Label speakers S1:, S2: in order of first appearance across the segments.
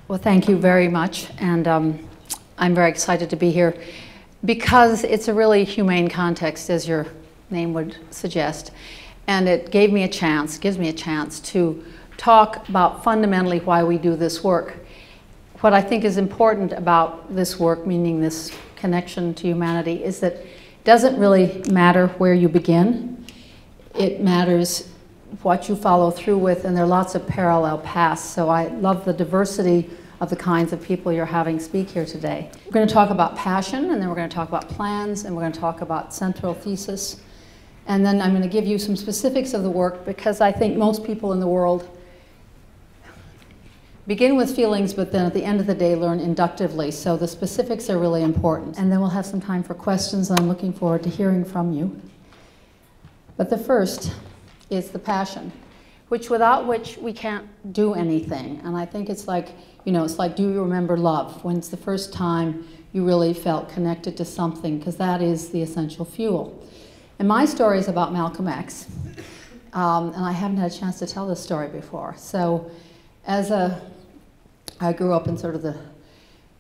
S1: Well, thank you very much, and I'm very excited to be here because it's a really humane context, as your name would suggest, and it gives me a chance to talk about fundamentally why we do this work. What I think is important about this work, meaning this connection to humanity, is that it doesn't really matter where you begin. It matters what you follow through with, and there are lots of parallel paths. So I love the diversity of the kinds of people you're having speak here today. We're going to talk about passion, and then we're going to talk about plans, and we're going to talk about central thesis. And then I'm going to give you some specifics of the work, because I think most people in the world begin with feelings, but then at the end of the day learn inductively. So the specifics are really important. And then we'll have some time for questions, and I'm looking forward to hearing from you. But the first is the passion, without which we can't do anything. And I think it's like, it's like, do you remember love? When's the first time you really felt connected to something? Because that is the essential fuel. And my story is about Malcolm X. And I haven't had a chance to tell this story before. So I grew up in sort of the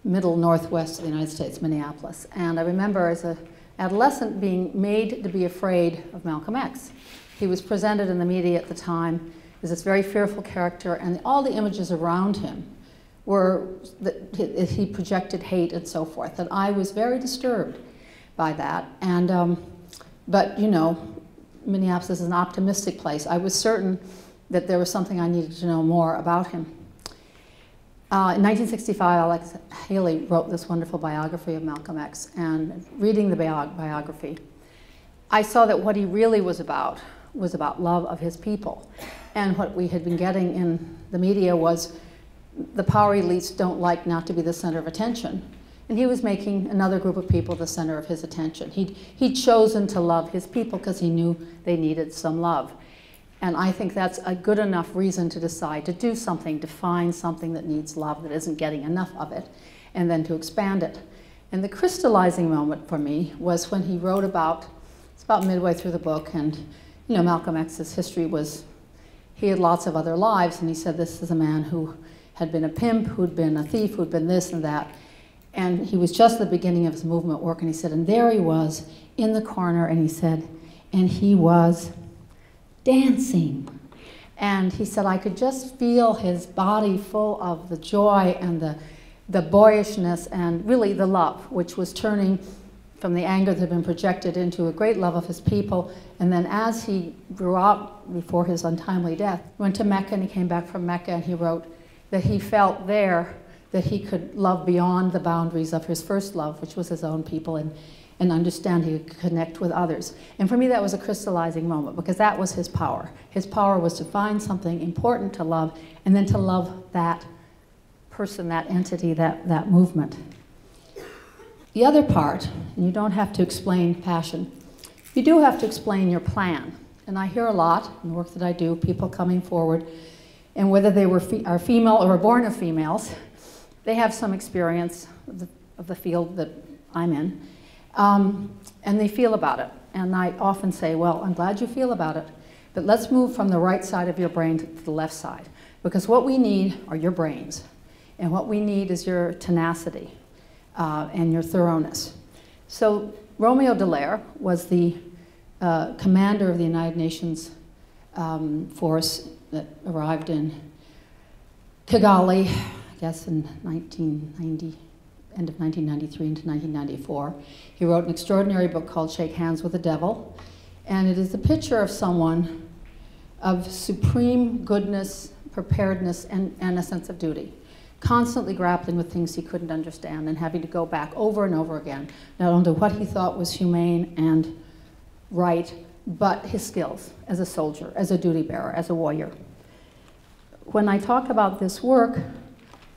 S1: middle northwest of the United States, Minneapolis. And I remember as an adolescent being made to be afraid of Malcolm X. He was presented in the media at the time as this very fearful character, and all the images around him were that he projected hate and so forth. And I was very disturbed by that. And but Minneapolis is an optimistic place. I was certain that there was something I needed to know more about him. In 1965, Alex Haley wrote this wonderful biography of Malcolm X, and reading the biography, I saw that what he really was about love of his people. And what we had been getting in the media was the power elites don't like not to be the center of attention. And he was making another group of people the center of his attention. He'd chosen to love his people because he knew they needed some love. And I think that's a good enough reason to decide to do something, to find something that needs love, that isn't getting enough of it, and then to expand it. And the crystallizing moment for me was when he wrote it's about midway through the book, and Malcolm X's history was, he had lots of other lives, and he said this is a man who had been a pimp, who'd been a thief, who'd been this and that. And he was just at the beginning of his movement work, and he said, and there he was in the corner, and he said, and he was dancing. And he said, I could just feel his body full of the joy and the boyishness and really the love, which was turning from the anger that had been projected into a great love of his people. And then as he grew up before his untimely death, he went to Mecca, and he came back from Mecca, and he wrote that he felt there that he could love beyond the boundaries of his first love, which was his own people, and understand he could connect with others. And for me, that was a crystallizing moment, because that was his power. His power was to find something important to love, and then to love that person, that entity, that movement. The other part, and you don't have to explain passion, you do have to explain your plan. And I hear a lot in the work that I do, people coming forward, and whether they are female or were born of females, they have some experience of the field that I'm in. And they feel about it. And I often say, well, I'm glad you feel about it, but let's move from the right side of your brain to the left side. Because what we need are your brains. And what we need is your tenacity and your thoroughness. So Romeo Dallaire was the commander of the United Nations force that arrived in Kigali, I guess in 1990. End of 1993 into 1994. He wrote an extraordinary book called Shake Hands with the Devil, and it is a picture of someone of supreme goodness, preparedness, and a sense of duty, constantly grappling with things he couldn't understand and having to go back over and over again, not only what he thought was humane and right, but his skills as a soldier, as a duty bearer, as a warrior. When I talk about this work,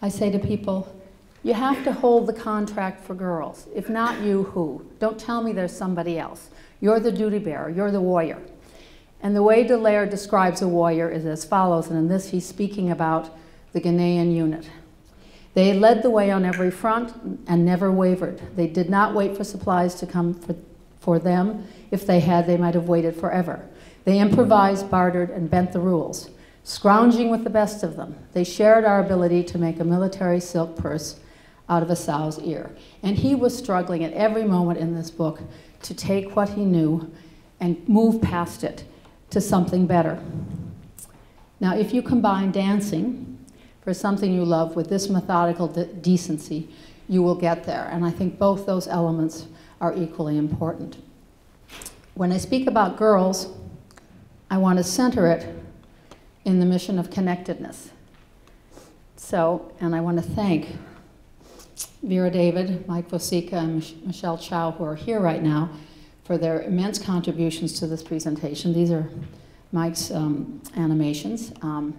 S1: I say to people, you have to hold the contract for girls. If not you, who? Don't tell me there's somebody else. You're the duty bearer, you're the warrior. And the way Dallaire describes a warrior is as follows, and in this he's speaking about the Ghanaian unit. They led the way on every front and never wavered. They did not wait for supplies to come for them. If they had, they might have waited forever. They improvised, bartered, and bent the rules. scrounging with the best of them. They shared our ability to make a military silk purse out of a sow's ear. And he was struggling at every moment in this book to take what he knew and move past it to something better. Now, if you combine dancing for something you love with this methodical decency, you will get there. And I think both those elements are equally important. When I speak about girls, I want to center it in the mission of connectedness. So, and I want to thank Vera David, Mike Vosica, and Michelle Chow, who are here right now, for their immense contributions to this presentation. These are Mike's animations. A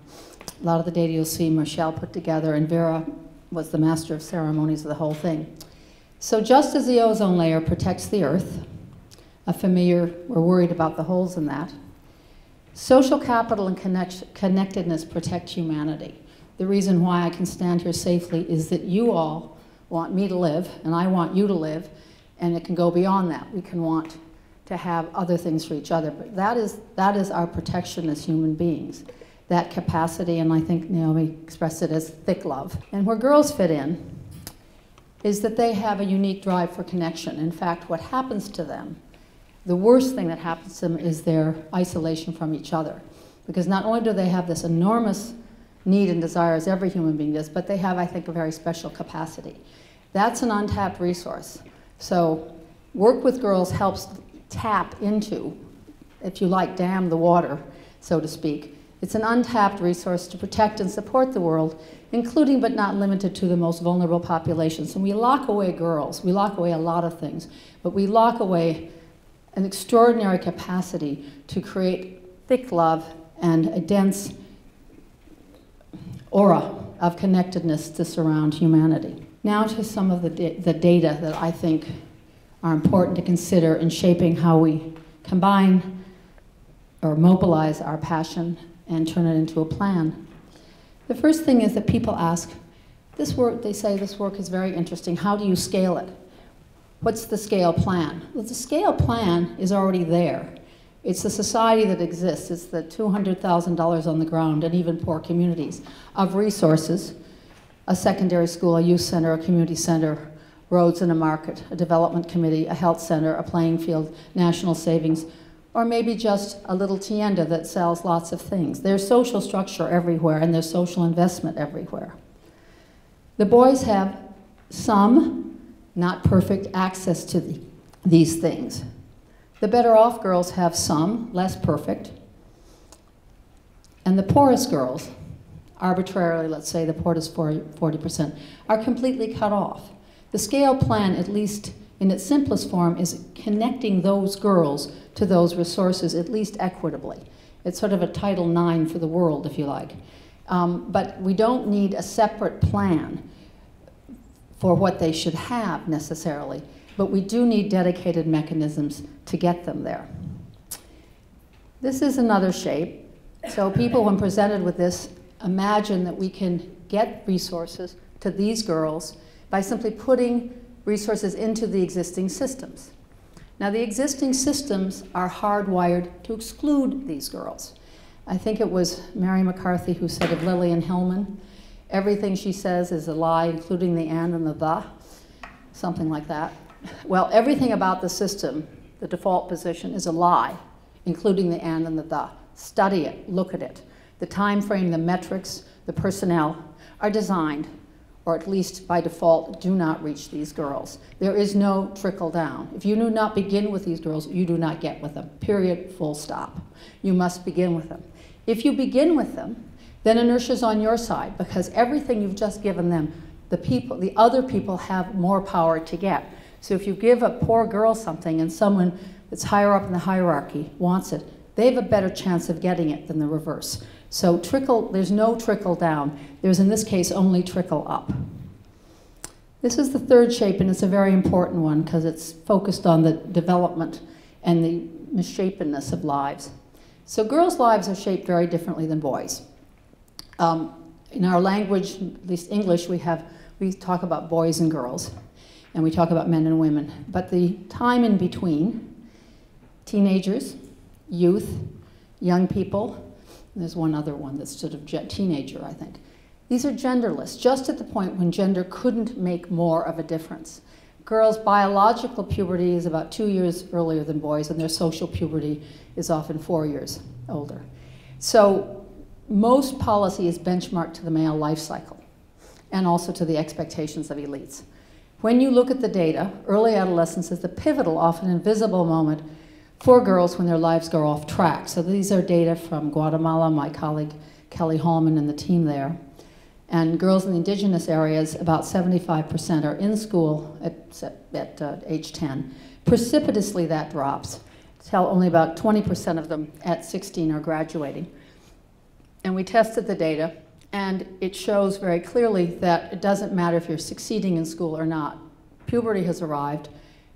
S1: lot of the data you'll see Michelle put together, and Vera was the master of ceremonies of the whole thing. So just as the ozone layer protects the Earth, a familiar, we're worried about the holes in that, social capital and connectedness protect humanity. The reason why I can stand here safely is that you all want me to live, and I want you to live, and it can go beyond that. We can want to have other things for each other, but that is our protection as human beings, that capacity, and I think Naomi expressed it as thick love. And where girls fit in is that they have a unique drive for connection. In fact, what happens to them, the worst thing that happens to them is their isolation from each other. Because not only do they have this enormous need and desire, as every human being does, but they have, I think, a very special capacity. That's an untapped resource. So work with girls helps tap into, if you like, dam the water, so to speak. It's an untapped resource to protect and support the world, including but not limited to the most vulnerable populations. And we lock away girls. We lock away a lot of things, but we lock away an extraordinary capacity to create thick love and a dense aura of connectedness to surround humanity. Now to some of the data that I think are important to consider in shaping how we combine or mobilize our passion and turn it into a plan. The first thing is that people ask, this work, they say this work is very interesting, how do you scale it? What's the scale plan? Well, the scale plan is already there. It's the society that exists. It's the $200,000 on the ground and even poor communities of resources, a secondary school, a youth center, a community center, roads and a market, a development committee, a health center, a playing field, national savings, or maybe just a little tienda that sells lots of things. There's social structure everywhere and there's social investment everywhere. The boys have some, not perfect, access to these things. The better off girls have some, less perfect. And the poorest girls, arbitrarily, let's say the poorest 40%, are completely cut off. The scale plan, at least in its simplest form, is connecting those girls to those resources, at least equitably. It's sort of a Title IX for the world, if you like. But we don't need a separate plan for what they should have necessarily, but we do need dedicated mechanisms to get them there. This is another shape. So people, when presented with this, imagine that we can get resources to these girls by simply putting resources into the existing systems. Now, the existing systems are hardwired to exclude these girls. I think it was Mary McCarthy who said of Lillian Hillman, everything she says is a lie, including the and the, something like that. Well, everything about the system, the default position, is a lie, including the and the. Study it, look at it. The time frame, the metrics, the personnel are designed, or at least by default, do not reach these girls. There is no trickle down. If you do not begin with these girls, you do not get with them, period, full stop. You must begin with them. If you begin with them, then inertia's on your side, because everything you've just given them, the other people have more power to get. So if you give a poor girl something and someone that's higher up in the hierarchy wants it, they have a better chance of getting it than the reverse. So there's no trickle down. There's, in this case, only trickle up. This is the third shape, and it's a very important one because it's focused on the development and the misshapenness of lives. So girls' lives are shaped very differently than boys'. In our language, at least English, we talk about boys and girls, and we talk about men and women. But the time in between, teenagers, youth, young people, And there's one other one that's sort of teenager, I think. These are genderless, just at the point when gender couldn't make more of a difference. Girls' biological puberty is about 2 years earlier than boys, and their social puberty is often 4 years older. So most policy is benchmarked to the male life cycle and also to the expectations of elites. When you look at the data, early adolescence is the pivotal, often invisible moment for girls when their lives go off track. So these are data from Guatemala, my colleague Kelly Hallman and the team there. And girls in the indigenous areas, about 75% are in school at age 10. Precipitously that drops. Till only about 20% of them at 16 are graduating. And we tested the data, and it shows very clearly that it doesn't matter if you're succeeding in school or not. Puberty has arrived.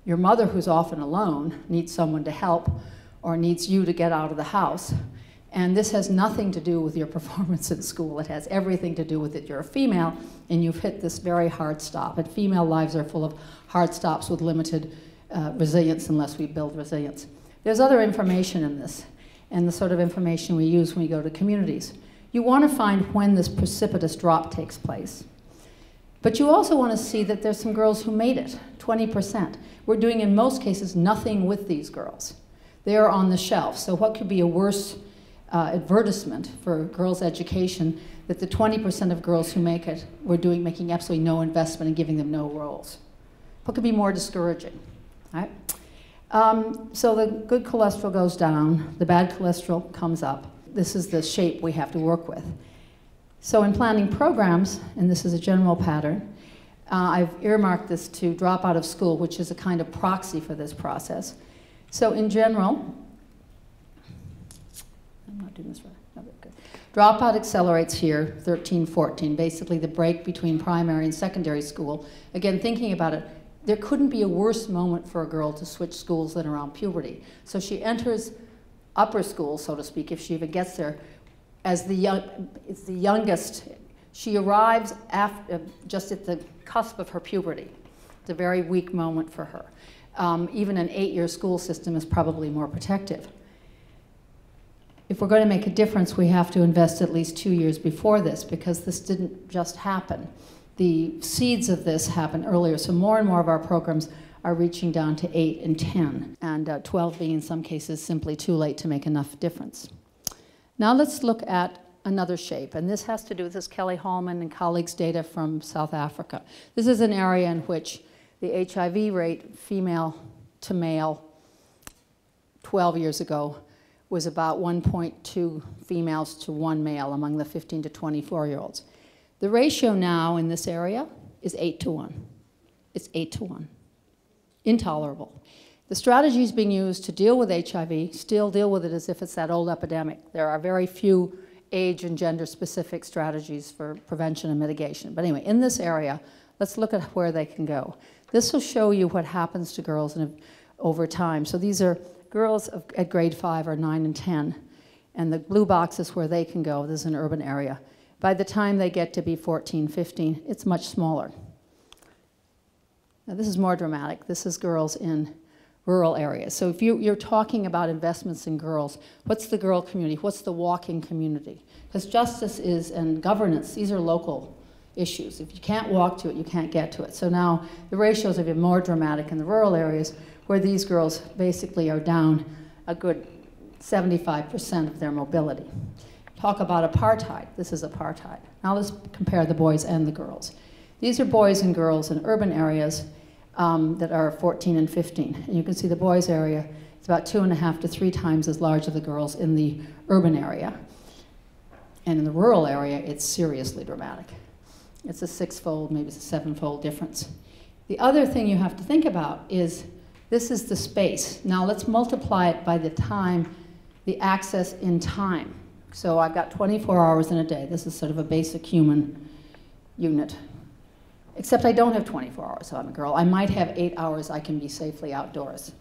S1: Your mother, who's often alone, needs someone to help or needs you to get out of the house. And this has nothing to do with your performance in school. It has everything to do with it. You're a female, and you've hit this very hard stop. And female lives are full of hard stops with limited resilience unless we build resilience. There's other information in this, and the sort of information we use when we go to communities. You want to find when this precipitous drop takes place. But you also want to see that there's some girls who made it, 20%. We're doing, in most cases, nothing with these girls. They are on the shelf. So what could be a worse advertisement for girls' education that the 20% of girls who make it, we're making absolutely no investment and giving them no roles? What could be more discouraging, right? So the good cholesterol goes down, the bad cholesterol comes up. This is the shape we have to work with. So in planning programs, and this is a general pattern, I've earmarked this to drop out of school, which is a kind of proxy for this process. So in general, I'm not doing this right. No, good. Dropout accelerates here, 13, 14, basically the break between primary and secondary school. Again, thinking about it, there couldn't be a worse moment for a girl to switch schools than around puberty. So she enters upper school, so to speak, if she even gets there, as the youngest. She arrives after, just at the cusp of her puberty. It's a very weak moment for her. Even an 8-year school system is probably more protective. If we're going to make a difference, we have to invest at least 2 years before this, because this didn't just happen. The seeds of this happen earlier, so more and more of our programs are reaching down to 8 and 10, and 12 being in some cases simply too late to make enough difference. Now let's look at another shape, and this has to do with this Kelly Hallman and colleagues' data from South Africa. This is an area in which the HIV rate, female to male, 12 years ago, was about 1.2 females to 1 male among the 15 to 24-year-olds. The ratio now in this area is 8 to 1. It's 8 to 1. Intolerable. The strategies being used to deal with HIV still deal with it as if it's that old epidemic. There are very few age and gender-specific strategies for prevention and mitigation. But anyway, in this area, let's look at where they can go. This will show you what happens to girls over time. So these are girls at grade 5 or 9 and 10, and the blue box is where they can go. This is an urban area. By the time they get to be 14, 15, it's much smaller. Now this is more dramatic. This is girls in rural areas. So if you're talking about investments in girls, what's the girl community? What's the walking community? Because justice is, and governance, these are local issues. If you can't walk to it, you can't get to it. So now the ratios have been more dramatic in the rural areas, where these girls basically are down a good 75% of their mobility. Talk about apartheid. This is apartheid. Now let's compare the boys and the girls. These are boys and girls in urban areas that are 14 and 15. And you can see the boys area is about 2.5 to 3 times as large as the girls in the urban area. And in the rural area, it's seriously dramatic. It's a 6-fold, maybe it's a 7-fold difference. The other thing you have to think about is this is the space. Now let's multiply it by the time, the access in time. So I've got 24 hours in a day. This is sort of a basic human unit. Except I don't have 24 hours, so I'm a girl. I might have 8 hours I can be safely outdoors.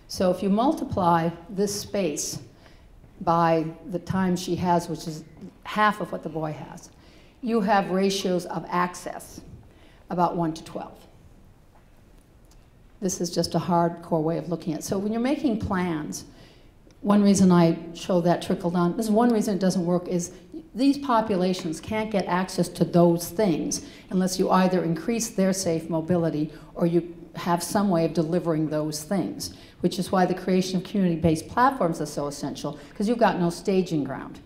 S1: So if you multiply this space by the time she has, which is half of what the boy has, you have ratios of access about 1 to 12. This is just a hardcore way of looking at it. So when you're making plans, One reason I show that trickle down, this is one reason it doesn't work, is these populations can't get access to those things unless you either increase their safe mobility or you have some way of delivering those things, which is why the creation of community-based platforms is so essential, because you've got no staging ground.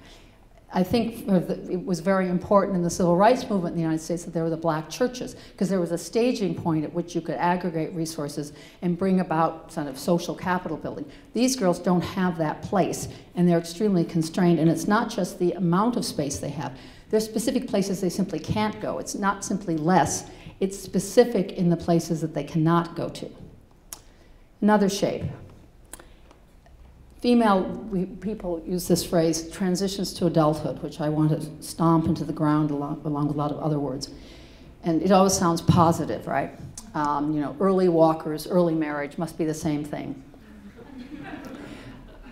S1: I think it was very important in the civil rights movement in the United States that there were the black churches, because there was a staging point at which you could aggregate resources and bring about sort of social capital building. These girls don't have that place, and they're extremely constrained, and it's not just the amount of space they have. There's specific places they simply can't go. It's not simply less, it's specific in the places that they cannot go to. Another shape. People use this phrase, transitions to adulthood, which I want to stomp into the ground along with a lot of other words. And it always sounds positive, right? You know, early walkers, early marriage must be the same thing.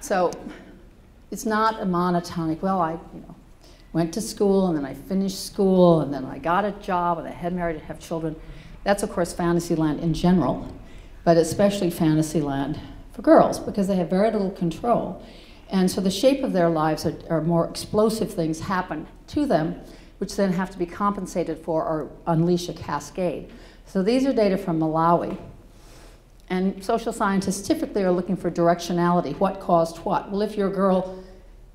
S1: So it's not a monotonic, well, I went to school, and then I finished school, and then I got a job, and I had married and have children. That's, of course, fantasy land in general, but especially fantasy land for girls, because they have very little control. And so the shape of their lives are more explosive things happen to them, which then have to be compensated for or unleash a cascade. So these are data from Malawi. And social scientists typically are looking for directionality. What caused what? Well, if you're a girl,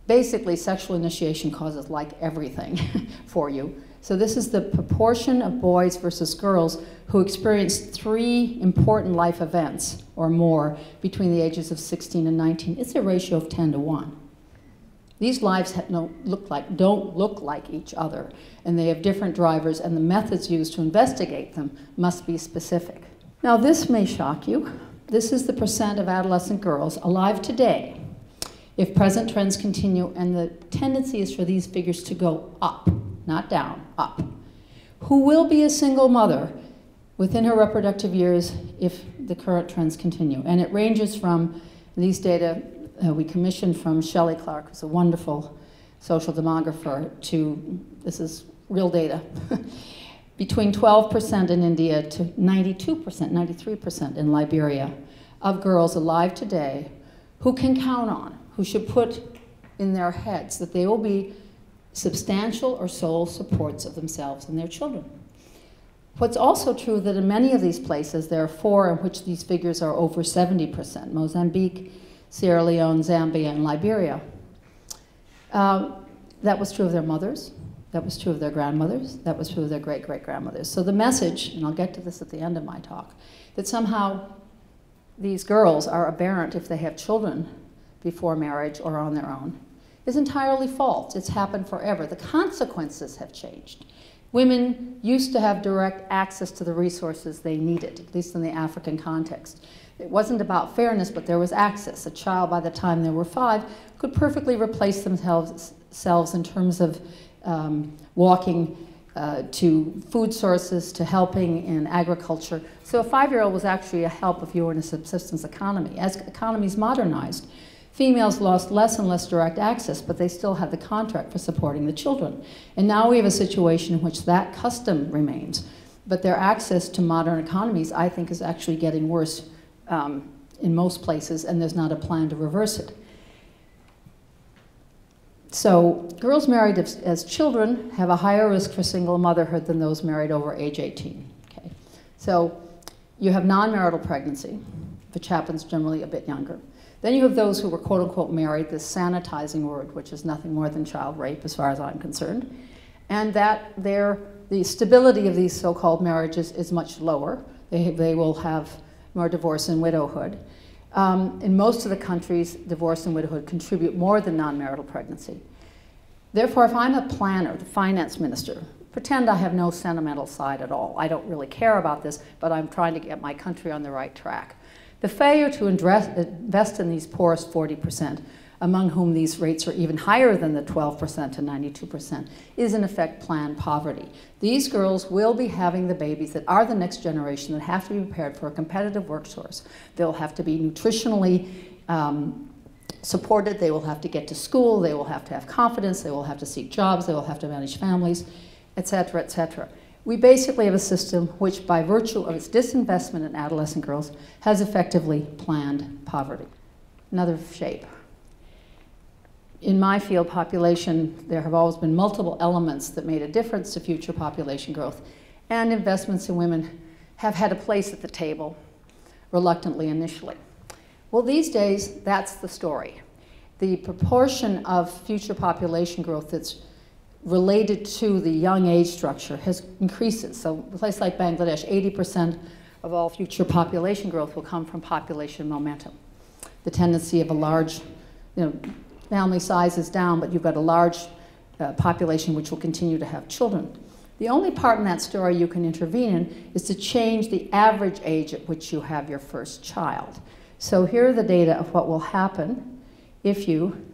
S1: basically sexual initiation causes like everything for you. So this is the proportion of boys versus girls who experienced 3 important life events or more between the ages of 16 and 19. It's a ratio of 10 to 1. These lives don't look like each other, and they have different drivers, and the methods used to investigate them must be specific. Now this may shock you. This is the percent of adolescent girls alive today if present trends continue, and the tendency is for these figures to go up. Not down, up, who will be a single mother within her reproductive years if the current trends continue. And it ranges from these data we commissioned from Shelley Clark, who's a wonderful social demographer, to, this is real data, between 12% in India to 92%, 93% in Liberia, of girls alive today who can count on, who should put in their heads that they will be substantial or sole supports of themselves and their children. What's also true that in many of these places, there are 4 in which these figures are over 70%, Mozambique, Sierra Leone, Zambia, and Liberia. That was true of their mothers, that was true of their grandmothers, that was true of their great-great-grandmothers. So the message, and I'll get to this at the end of my talk, that somehow these girls are aberrant if they have children before marriage or on their own, is entirely false. It's happened forever. The consequences have changed. Women used to have direct access to the resources they needed, at least in the African context. It wasn't about fairness, but there was access. A child, by the time they were 5, could perfectly replace themselves in terms of walking to food sources, to helping in agriculture. So a 5-year-old was actually a help if you were in a subsistence economy. As economies modernized, females lost less and less direct access, but they still had the contract for supporting the children. And now we have a situation in which that custom remains, but their access to modern economies, I think, is actually getting worse in most places, and there's not a plan to reverse it. So girls married as children have a higher risk for single motherhood than those married over age 18. Okay? So you have non-marital pregnancy, which happens generally a bit younger. Then you have those who were quote-unquote married, this sanitizing word, which is nothing more than child rape as far as I'm concerned, and that the stability of these so-called marriages is much lower. They will have more divorce and widowhood. In most of the countries, divorce and widowhood contribute more than non-marital pregnancy. Therefore, if I'm a planner, the finance minister, pretend I have no sentimental side at all. I don't really care about this, but I'm trying to get my country on the right track. The failure to invest in these poorest 40%, among whom these rates are even higher than the 12% to 92%, is in effect planned poverty. These girls will be having the babies that are the next generation that have to be prepared for a competitive workforce. They'll have to be nutritionally supported, they will have to get to school, they will have to have confidence, they will have to seek jobs, they will have to manage families, etc., etc. We basically have a system which, by virtue of its disinvestment in adolescent girls, has effectively planned poverty. Another shape. In my field, population, there have always been multiple elements that made a difference to future population growth, and investments in women have had a place at the table, reluctantly initially. Well, these days, that's the story. The proportion of future population growth that's related to the young age structure has increased. So a place like Bangladesh, 80% of all future population growth will come from population momentum. The tendency of a large, family size is down, but you've got a large population which will continue to have children. The only part in that story you can intervene in is to change the average age at which you have your first child. So here are the data of what will happen if you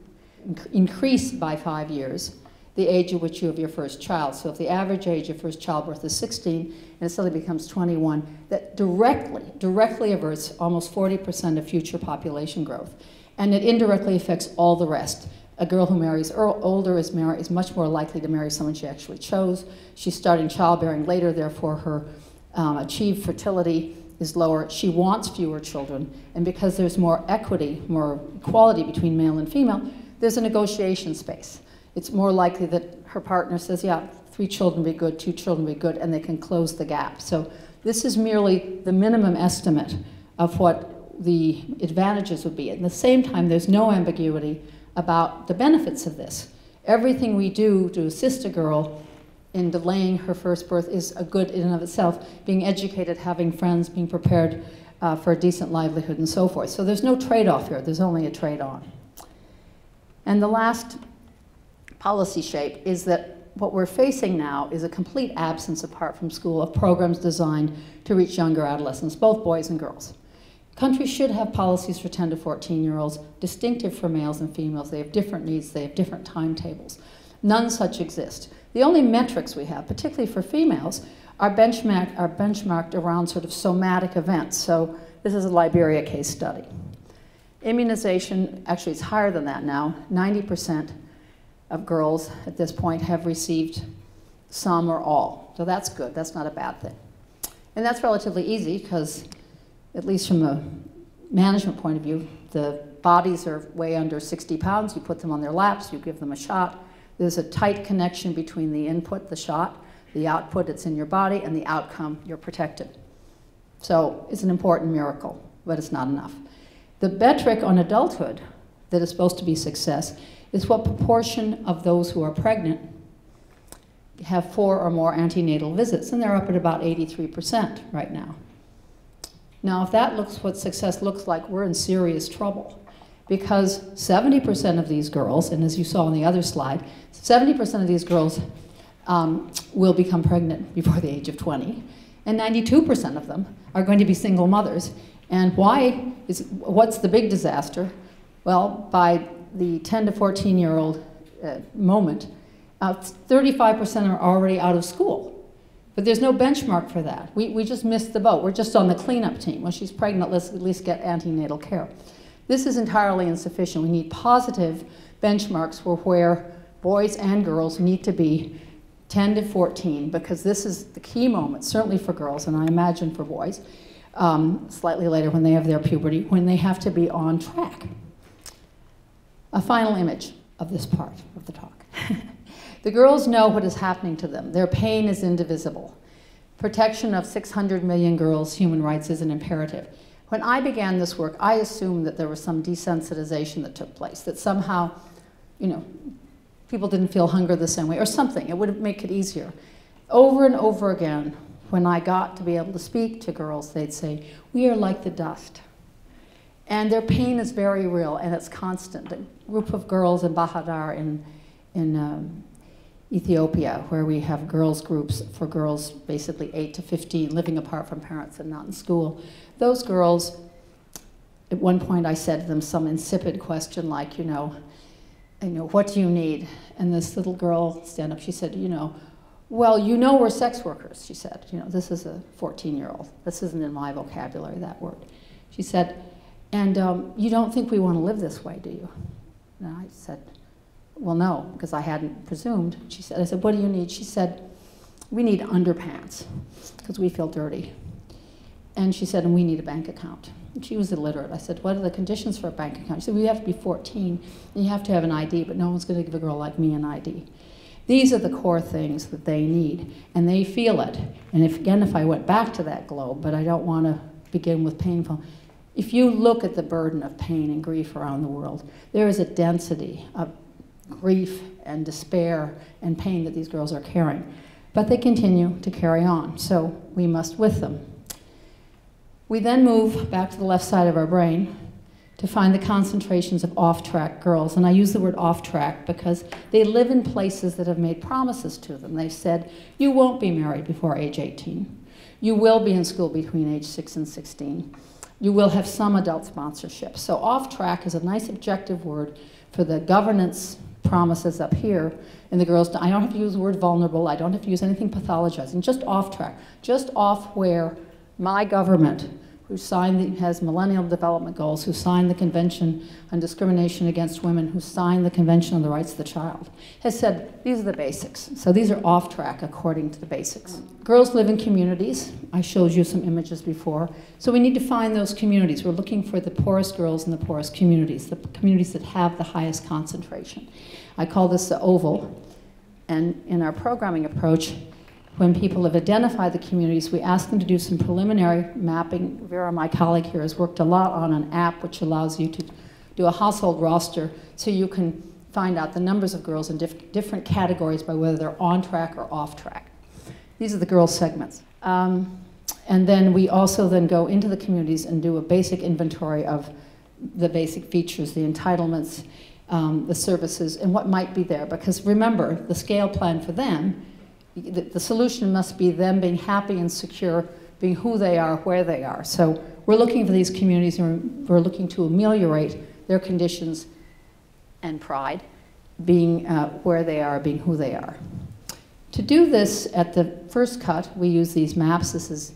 S1: increase by 5 years the age at which you have your first child. So if the average age of first childbirth is 16 and it suddenly becomes 21, that directly averts almost 40% of future population growth. And it indirectly affects all the rest. A girl who marries older is much more likely to marry someone she actually chose. She's starting childbearing later, therefore her achieved fertility is lower. She wants fewer children. And because there's more equity, more equality between male and female, there's a negotiation space. It's more likely that her partner says, yeah, 3 children would be good, 2 children would be good, and they can close the gap. So this is merely the minimum estimate of what the advantages would be. At the same time, there's no ambiguity about the benefits of this. Everything we do to assist a girl in delaying her first birth is a good in and of itself. Being educated, having friends, being prepared for a decent livelihood, and so forth. So there's no trade-off here. There's only a trade-on. And the last policy shape is that what we're facing now is a complete absence, apart from school, of programs designed to reach younger adolescents, both boys and girls. Countries should have policies for 10 to 14-year-olds, distinctive for males and females. They have different needs, they have different timetables. None such exist. The only metrics we have, particularly for females, are benchmarked around sort of somatic events. So this is a Liberia case study. Immunization, actually it's higher than that now. 90% of girls at this point have received some or all. So that's good, that's not a bad thing. And that's relatively easy because, at least from a management point of view, the bodies are way under 60 pounds. You put them on their laps, you give them a shot. There's a tight connection between the input, the shot, the output, it's in your body, and the outcome, you're protected. So it's an important miracle, but it's not enough. The metric on adulthood that is supposed to be success is what proportion of those who are pregnant have 4 or more antenatal visits, and they're up at about 83% right now. Now, if that looks what success looks like, we're in serious trouble, because 70% of these girls, and as you saw on the other slide, 70% of these girls will become pregnant before the age of 20, and 92% of them are going to be single mothers. And what's the big disaster? Well, by the 10 to 14-year-old moment, 35% are already out of school. But there's no benchmark for that. We just missed the boat. We're just on the cleanup team. When she's pregnant, let's at least get antenatal care. This is entirely insufficient. We need positive benchmarks for where boys and girls need to be 10 to 14, because this is the key moment, certainly for girls, and I imagine for boys, slightly later when they have their puberty, when they have to be on track. A final image of this part of the talk. The girls know what is happening to them. Their pain is indivisible. Protection of 600 million girls' human rights is an imperative. When I began this work, I assumed that there was some desensitization that took place, that somehow, people didn't feel hunger the same way, or something. It would make it easier. Over and over again, when I got to be able to speak to girls, they'd say, "We are like the dust." And their pain is very real, and it's constant. A group of girls in Bahadar in Ethiopia, where we have girls groups for girls basically 8 to 15 living apart from parents and not in school. Those girls, at one point I said to them some insipid question like, what do you need? And this little girl stand up, she said, well, we're sex workers, she said. This is a 14-year-old. This isn't in my vocabulary, that word. She said, and you don't think we want to live this way, do you? And I said, well, no, because I hadn't presumed. I said, what do you need? She said, we need underpants, because we feel dirty. And she said, and we need a bank account. And she was illiterate. I said, what are the conditions for a bank account? She said, well, you have to be 14, and you have to have an ID, but no one's going to give a girl like me an ID. These are the core things that they need, and they feel it. And if I went back to that globe, but I don't want to begin with painful. If you look at the burden of pain and grief around the world, there is a density of grief and despair and pain that these girls are carrying. But they continue to carry on, so we must with them. We then move back to the left side of our brain to find the concentrations of off-track girls. And I use the word off-track because they live in places that have made promises to them. They've said, you won't be married before age 18. You will be in school between age 6 and 16. You will have some adult sponsorship. So off-track is a nice objective word for the governance promises up here. And the girls, I don't have to use the word vulnerable. I don't have to use anything pathologizing. Just off-track. Just off where my government, who has Millennium Development Goals, who signed the Convention on Discrimination Against Women, who signed the Convention on the Rights of the Child, has said, these are the basics. So these are off track according to the basics. Girls live in communities. I showed you some images before. So we need to find those communities. We're looking for the poorest girls in the poorest communities, the communities that have the highest concentration. I call this the oval. And in our programming approach, when people have identified the communities, we ask them to do some preliminary mapping. Vera, my colleague here, has worked a lot on an app which allows you to do a household roster so you can find out the numbers of girls in different categories by whether they're on track or off track. These are the girl segments. And then we also then go into the communities and do a basic inventory of the basic features, the entitlements, the services, and what might be there. Because remember, the scale plan for them, the solution must be them being happy and secure, being who they are, where they are. So we're looking for these communities, and we're looking to ameliorate their conditions and pride, being where they are, being who they are. To do this at the first cut, we use these maps. This is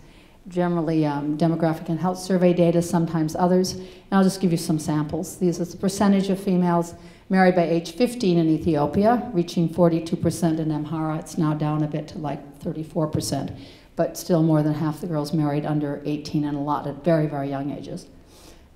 S1: generally demographic and health survey data, sometimes others. And I'll just give you some samples. These are the percentage of females married by age 15 in Ethiopia, reaching 42% in Amhara. It's now down a bit to like 34%, but still more than half the girls married under 18 and a lot at very, very young ages.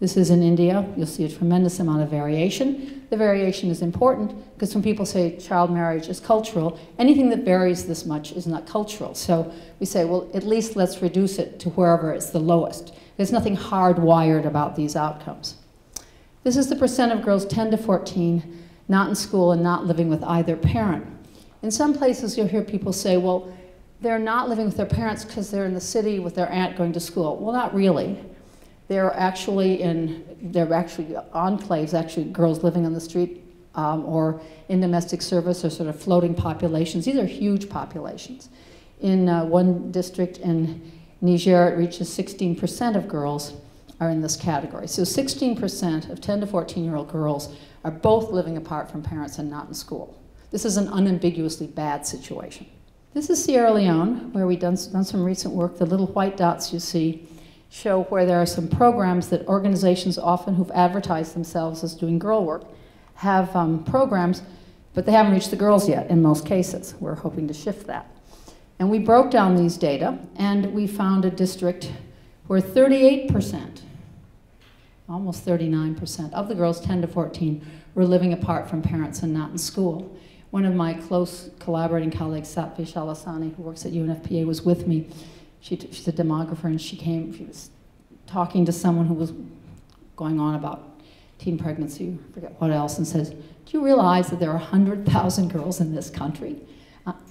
S1: This is in India. You'll see a tremendous amount of variation. The variation is important because when people say child marriage is cultural, anything that varies this much is not cultural. So we say, well, at least let's reduce it to wherever it's the lowest. There's nothing hardwired about these outcomes. This is the percent of girls 10 to 14 not in school and not living with either parent. In some places you'll hear people say, well, they're not living with their parents because they're in the city with their aunt going to school. Well, not really. They're actually enclaves, actually girls living on the street or in domestic service or sort of floating populations. These are huge populations. In one district in Niger, it reaches 16% of girls are in this category. So 16% of 10 to 14-year-old girls are both living apart from parents and not in school. This is an unambiguously bad situation. This is Sierra Leone, where we've done some recent work. The little white dots you see show where there are some programs that organizations often who've advertised themselves as doing girl work have programs, but they haven't reached the girls yet in most cases. We're hoping to shift that. And we broke down these data, and we found a district where 38%, almost 39% of the girls 10 to 14 were living apart from parents and not in school. One of my close collaborating colleagues, Satvi Shalasani, who works at UNFPA, was with me. She's a demographer, and she was talking to someone who was going on about teen pregnancy, I forget what else, and says, do you realize that there are 100,000 girls in this country,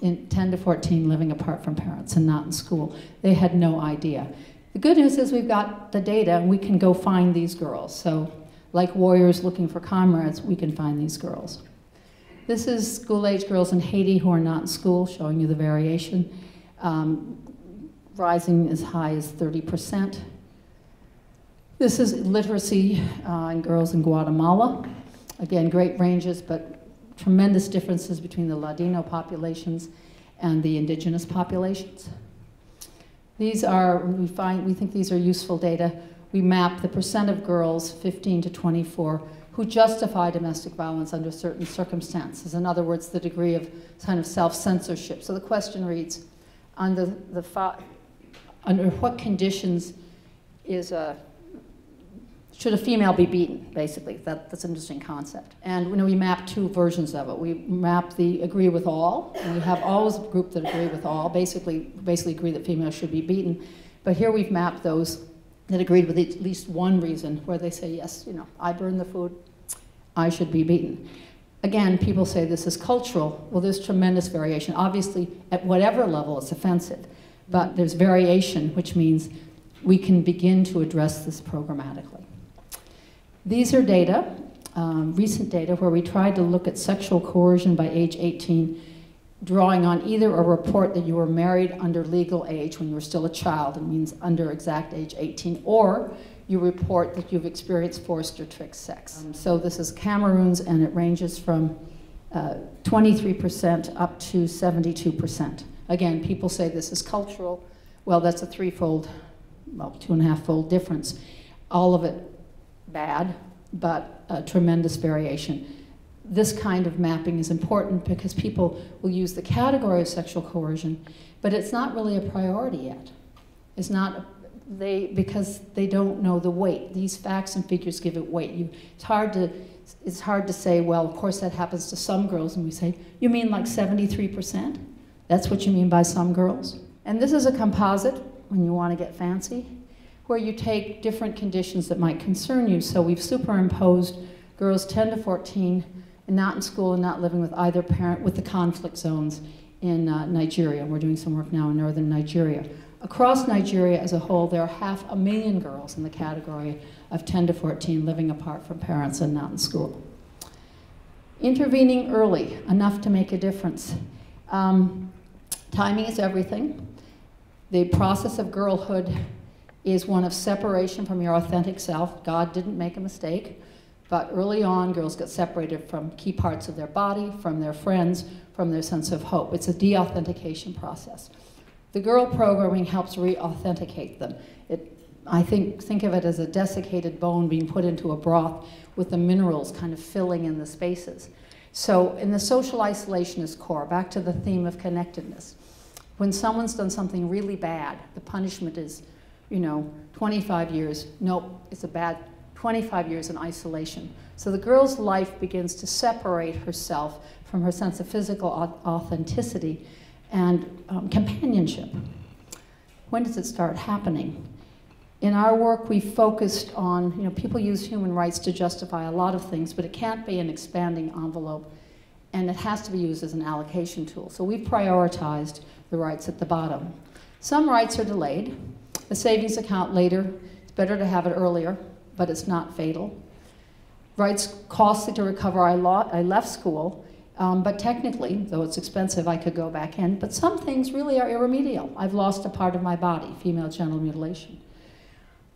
S1: in 10 to 14, living apart from parents and not in school? They had no idea. The good news is we've got the data, and we can go find these girls. So like warriors looking for comrades, we can find these girls. This is school-age girls in Haiti who are not in school, showing you the variation, rising as high as 30%. This is literacy in girls in Guatemala. Again, great ranges, but tremendous differences between the Ladino populations and the indigenous populations. These are, we think these are useful data. We map the percent of girls 15 to 24 who justify domestic violence under certain circumstances. In other words, the degree of kind of self-censorship. So the question reads, under what conditions is should a female be beaten, basically. That's an interesting concept. And we map two versions of it. We map the agree with all, and we have always a group that agree with all, basically agree that females should be beaten. But here we've mapped those that agreed with at least one reason, where they say, yes, I burned the food, I should be beaten. Again, people say this is cultural. Well, there's tremendous variation. Obviously, at whatever level it's offensive, but there's variation, which means we can begin to address this programmatically. These are data, recent data, where we tried to look at sexual coercion by age 18, drawing on either a report that you were married under legal age when you were still a child, it means under exact age 18, or you report that you've experienced forced or tricked sex. So this is Cameroon's, and it ranges from 23% up to 72%. Again, people say this is cultural. Well, that's a threefold, well, 2.5-fold difference. All of it bad, but a tremendous variation. This kind of mapping is important because people will use the category of sexual coercion, but it's not really a priority yet. It's not, because they don't know the weight. These facts and figures give it weight. It's hard to say, well, of course that happens to some girls, and we say, you mean like 73%? That's what you mean by some girls? And this is a composite, when you want to get fancy, where you take different conditions that might concern you. So we've superimposed girls 10 to 14, and not in school and not living with either parent, with the conflict zones in Nigeria. We're doing some work now in northern Nigeria. Across Nigeria as a whole, there are 500,000 girls in the category of 10 to 14 living apart from parents and not in school. Intervening early, enough to make a difference. Timing is everything. The process of girlhood is one of separation from your authentic self. God didn't make a mistake, but early on, girls get separated from key parts of their body, from their friends, from their sense of hope. It's a de-authentication process. The girl programming helps re-authenticate them. I think of it as a desiccated bone being put into a broth with the minerals kind of filling in the spaces. So in the social isolationist core, back to the theme of connectedness, when someone's done something really bad, the punishment is, 25 years. Nope, it's a bad 25 years in isolation. So the girl's life begins to separate herself from her sense of physical authenticity and companionship. When does it start happening? In our work, we focused on, people use human rights to justify a lot of things, but it can't be an expanding envelope, and it has to be used as an allocation tool. So we've prioritized the rights at the bottom. Some rights are delayed. A savings account later, it's better to have it earlier, but it's not fatal. Rights costly to recover. I left school, but technically, though it's expensive, I could go back in. But some things really are irremediable. I've lost a part of my body, female genital mutilation.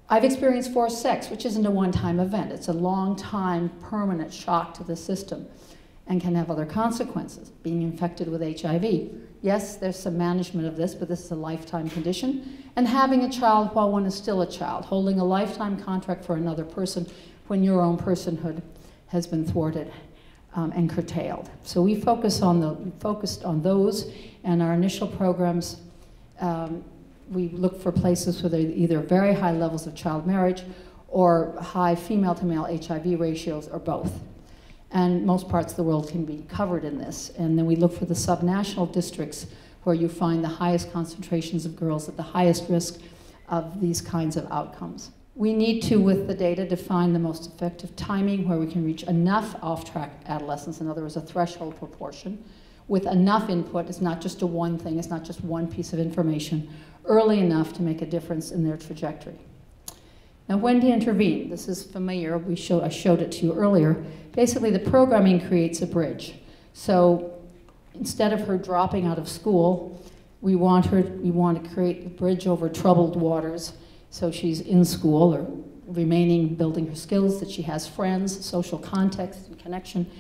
S1: I've experienced forced sex, which isn't a one-time event. It's a long-time, permanent shock to the system and can have other consequences, being infected with HIV. Yes, there's some management of this, but this is a lifetime condition. And having a child while one is still a child, holding a lifetime contract for another person when your own personhood has been thwarted and curtailed. So we focused on those, and our initial programs, we look for places where there are either very high levels of child marriage or high female-to-male HIV ratios, or both. And most parts of the world can be covered in this. And then we look for the subnational districts where you find the highest concentrations of girls at the highest risk of these kinds of outcomes. We need to, with the data, define the most effective timing where we can reach enough off-track adolescents, in other words, a threshold proportion, with enough input. It's not just a one thing, it's not just one piece of information, early enough to make a difference in their trajectory. Now, when to intervene? This is familiar. I showed it to you earlier. Basically, the programming creates a bridge. So instead of her dropping out of school, we want to create a bridge over troubled waters. So she's in school or remaining, building her skills, that she has friends, social context and connection,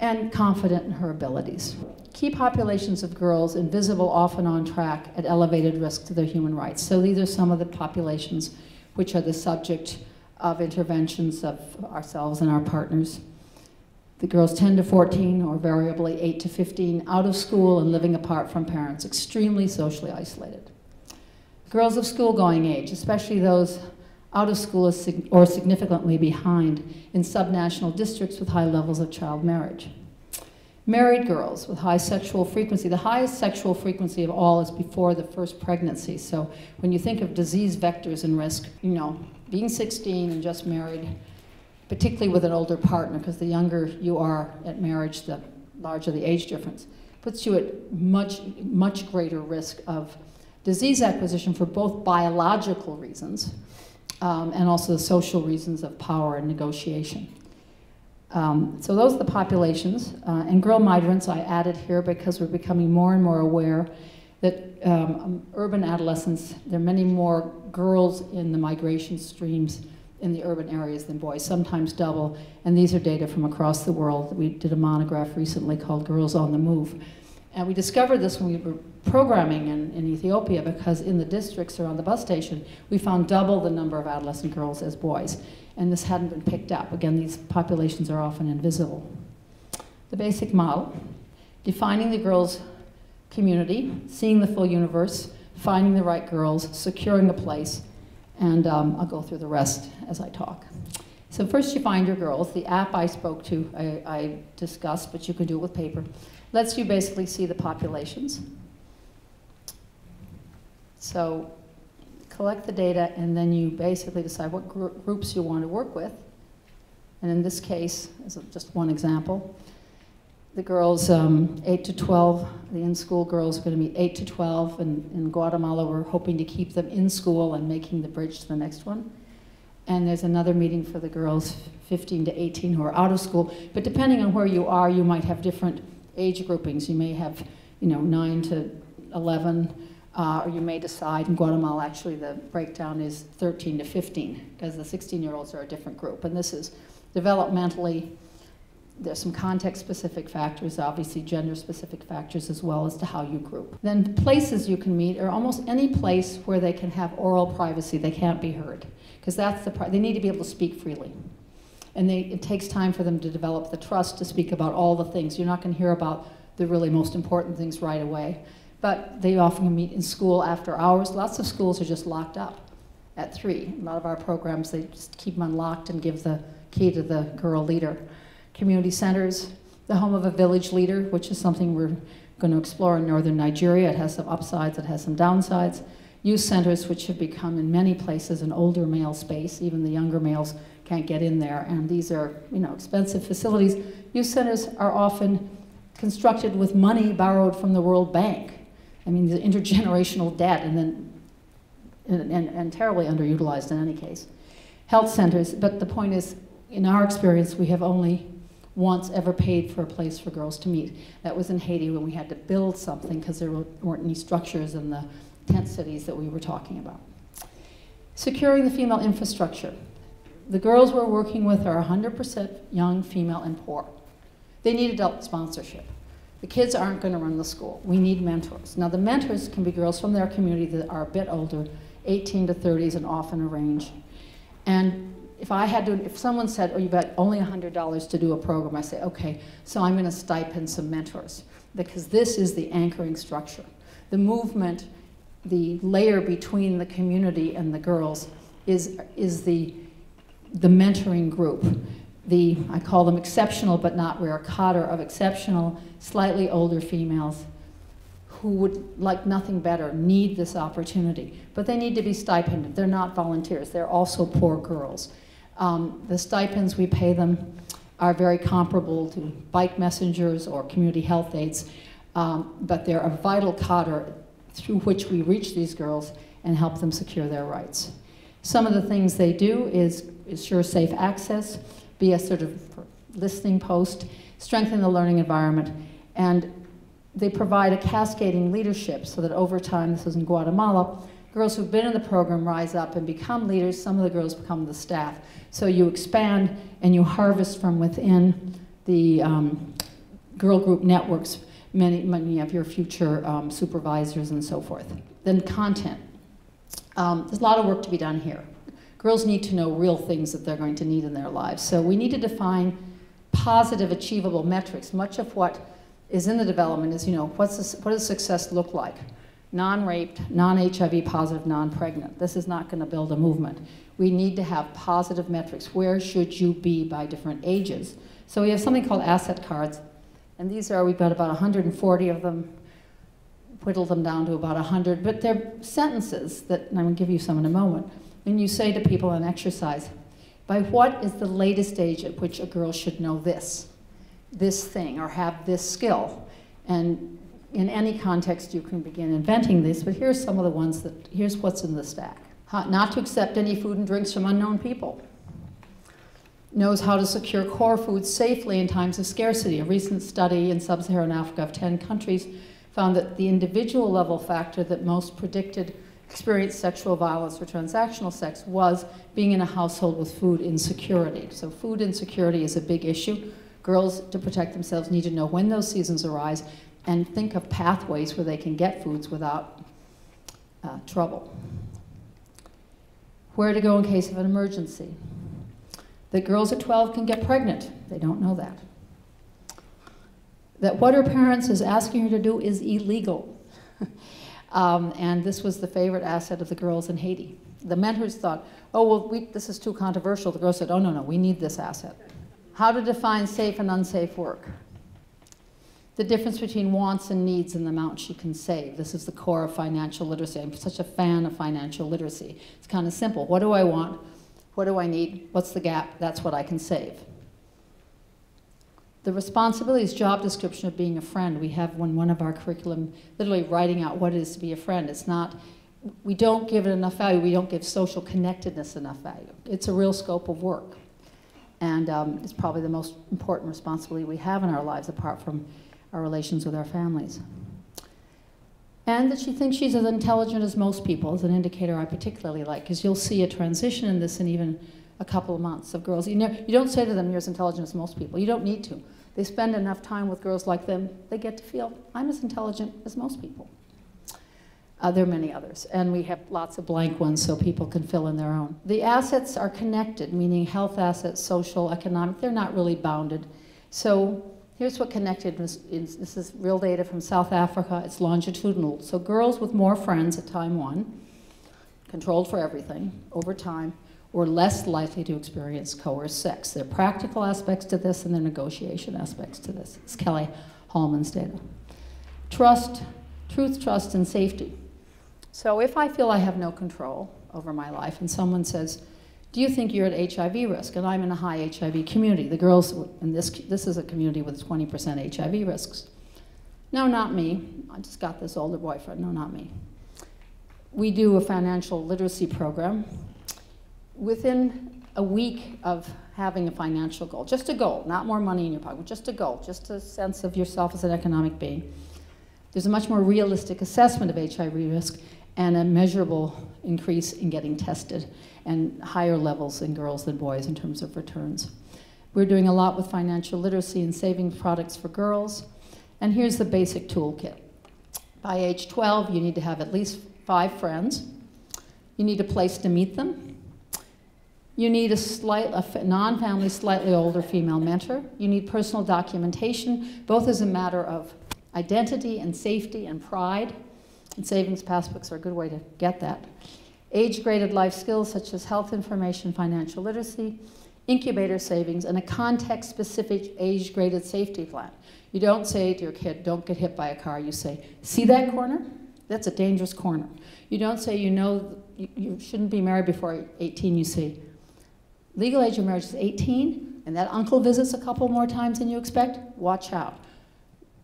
S1: and confident in her abilities. Key populations of girls, invisible, often on track, at elevated risk to their human rights. So these are some of the populations which are the subject of interventions of ourselves and our partners. The girls 10 to 14, or variably 8 to 15, out of school and living apart from parents, extremely socially isolated. Girls of school-going age, especially those out of school or significantly behind in subnational districts with high levels of child marriage. Married girls with high sexual frequency. The highest sexual frequency of all is before the first pregnancy. So when you think of disease vectors and risk, you know, being 16 and just married, particularly with an older partner, because the younger you are at marriage, the larger the age difference, puts you at much greater risk of disease acquisition for both biological reasons and also the social reasons of power and negotiation. So those are the populations. And girl migrants I added here because we're becoming more and more aware that urban adolescents, there are many more girls in the migration streams in the urban areas than boys, sometimes double. And these are data from across the world. We did a monograph recently called Girls on the Move. And we discovered this when we were programming in Ethiopia, because in the districts around the bus station, we found double the number of adolescent girls as boys. And this hadn't been picked up. Again, these populations are often invisible. The basic model: defining the girls' community, seeing the full universe, finding the right girls, securing a place, and I'll go through the rest as I talk. So first you find your girls. The app I spoke to, I discussed, but you can do it with paper. Lets you basically see the populations. So collect the data, and then you basically decide what groups you want to work with. And in this case, as just one example, the girls 8 to 12, the in-school girls are going to be 8 to 12, and in Guatemala we're hoping to keep them in school and making the bridge to the next one. And there's another meeting for the girls 15 to 18 who are out of school. But depending on where you are, you might have different age groupings. You may have, 9 to 11, or you may decide, in Guatemala actually the breakdown is 13 to 15, because the 16-year-olds are a different group. And this is developmentally, there's some context-specific factors, obviously gender-specific factors as well as to how you group. Then places you can meet are almost any place where they can have oral privacy. They can't be heard, because that's they need to be able to speak freely. And it takes time for them to develop the trust to speak about all the things. You're not going to hear about the really most important things right away. But they often meet in school after hours. Lots of schools are just locked up at 3. A lot of our programs, they just keep them unlocked and give the key to the girl leader. Community centers, the home of a village leader, which is something we're going to explore in northern Nigeria. It has some upsides, it has some downsides. Youth centers, which have become in many places an older male space. Even the younger males can't get in there, and these are expensive facilities. Youth centers are often constructed with money borrowed from the World Bank. I mean, the intergenerational debt, and terribly underutilized in any case. Health centers, but the point is, in our experience, we have only once ever paid for a place for girls to meet. That was in Haiti when we had to build something because there weren't any structures in the tent cities that we were talking about. Securing the female infrastructure. The girls we're working with are 100% young, female, and poor. They need adult sponsorship. The kids aren't going to run the school. We need mentors. Now, the mentors can be girls from their community that are a bit older, 18 to 30s, and often a range. And if someone said, oh, you've got only $100 to do a program, I say, okay, so I'm going to stipend some mentors, because this is the anchoring structure. The movement, the layer between the community and the girls is the mentoring group. I call them exceptional but not rare, cadre of exceptional, slightly older females who would like nothing better, need this opportunity. But they need to be stipended. They're not volunteers. They're also poor girls. The stipends we pay them are very comparable to bike messengers or community health aides, but they're a vital cadre through which we reach these girls and help them secure their rights. Some of the things they do is ensure safe access, be a sort of listening post, strengthen the learning environment, and they provide a cascading leadership so that over time, this is in Guatemala, girls who've been in the program rise up and become leaders. Some of the girls become the staff. So you expand and you harvest from within the girl group networks many of your future supervisors and so forth. Then content. There's a lot of work to be done here. Girls need to know real things that they're going to need in their lives. So we need to define positive, achievable metrics. Much of what is in the development is, what does success look like? non-raped, non-HIV positive, non-pregnant. This is not going to build a movement. We need to have positive metrics. Where should you be by different ages? So we have something called asset cards, and these are, we've got about 140 of them, whittled them down to about 100, but they're sentences that, and I'm going to give you some in a moment. And you say to people in exercise, by what is the latest age at which a girl should know this thing, or have this skill? And in any context, you can begin inventing this, but here's some of the ones that, here's what's in the stack. Not to accept any food and drinks from unknown people. Knows how to secure core foods safely in times of scarcity. A recent study in sub-Saharan Africa of 10 countries found that the individual level factor that most predicted experienced sexual violence or transactional sex was being in a household with food insecurity. So food insecurity is a big issue. Girls, to protect themselves, need to know when those seasons arise and think of pathways where they can get foods without trouble. Where to go in case of an emergency. That girls at 12 can get pregnant. They don't know that. That what her parents is asking her to do is illegal. And this was the favorite asset of the girls in Haiti. The mentors thought, oh, well, this is too controversial. The girls said, oh, no, we need this asset. How to define safe and unsafe work. The difference between wants and needs and the amount she can save. This is the core of financial literacy. I'm such a fan of financial literacy. It's kind of simple. What do I want? What do I need? What's the gap? That's what I can save. The responsibilities job description of being a friend. We have one of our curriculum literally writing out what it is to be a friend. It's not, we don't give it enough value. We don't give social connectedness enough value. It's a real scope of work. And it's probably the most important responsibility we have in our lives apart from our relations with our families. And that she thinks she's as intelligent as most people is an indicator I particularly like, because you'll see a transition in this in even a couple of months of girls. You don't say to them, you're as intelligent as most people. You don't need to. They spend enough time with girls like them, they get to feel, I'm as intelligent as most people. There are many others, and we have lots of blank ones so people can fill in their own. The assets are connected, meaning health assets, social, economic, they're not really bounded. So here's what connected is. This is real data from South Africa. It's longitudinal. So girls with more friends at time 1, controlled for everything, over time, were less likely to experience coerced sex. There are practical aspects to this and there are negotiation aspects to this. It's Kelly Hallman's data. Trust, truth, trust, and safety. So if I feel I have no control over my life and someone says, do you think you're at HIV risk? And I'm in a high HIV community. The girls, in this is a community with 20% HIV risks. No, not me. I just got this older boyfriend. No, not me. We do a financial literacy program. Within a week of having a financial goal, just a goal, not more money in your pocket, just a goal, just a sense of yourself as an economic being, there's a much more realistic assessment of HIV risk and a measurable increase in getting tested and higher levels in girls than boys in terms of returns. We're doing a lot with financial literacy and savings products for girls. And here's the basic toolkit. By age 12, you need to have at least 5 friends. You need a place to meet them. You need a non-family, slightly older female mentor. You need personal documentation, both as a matter of identity and safety and pride. And savings passbooks are a good way to get that. Age-graded life skills such as health information, financial literacy, incubator savings, and a context-specific age-graded safety plan. You don't say to your kid, don't get hit by a car. You say, see that corner? That's a dangerous corner. You don't say, you shouldn't be married before 18. You say, legal age of marriage is 18, and that uncle visits a couple more times than you expect, watch out.